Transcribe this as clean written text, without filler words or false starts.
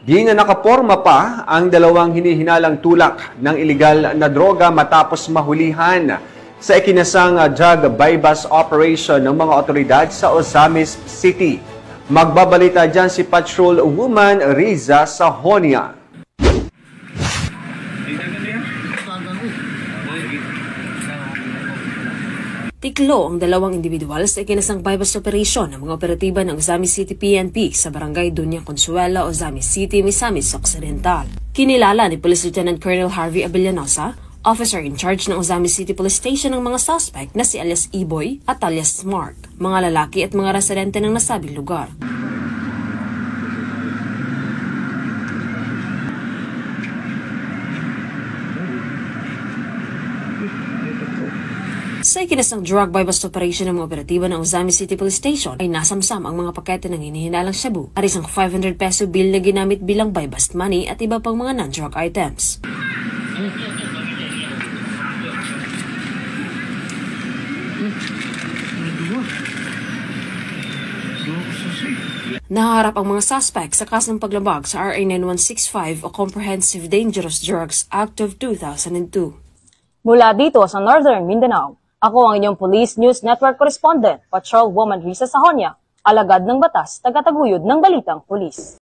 Di na nakaporma pa ang dalawang hinihinalang tulak ng ilegal na droga matapos mahulihan sa ikinasang drug bypass operation ng mga otoridad sa Ozamis City. Magbabalita dyan si Patrol Woman Riza Sahonia. Tiklo ang dalawang individual sa ikinasang bypass operation ng mga operatiba ng Ozamis City PNP sa barangay Dunya Consuela, Ozamis City, Misamis Occidental. Kinilala ni Police Lieutenant Colonel Harvey Abellanosa, officer in charge ng Ozamis City Police Station, ng mga suspect na si alias Iboy at alias Smart, mga lalaki at mga residente ng nasabing lugar. Sa ikinasang drug bypass operation ng mga operatiba ng Ozamis City Police Station ay nasamsam ang mga pakete ng hinihinalang shabu at isang 500 peso bill na ginamit bilang bypass money at iba pang mga non-drug items. Naharap ang mga suspect sa kasong paglabag sa RA 9165 o Comprehensive Dangerous Drugs Act of 2002. Mula dito sa Northern Mindanao, ako ang inyong Police News Network Correspondent, Patrol Woman Riza Sahonia, alagad ng batas, tagataguyod ng balitang pulis.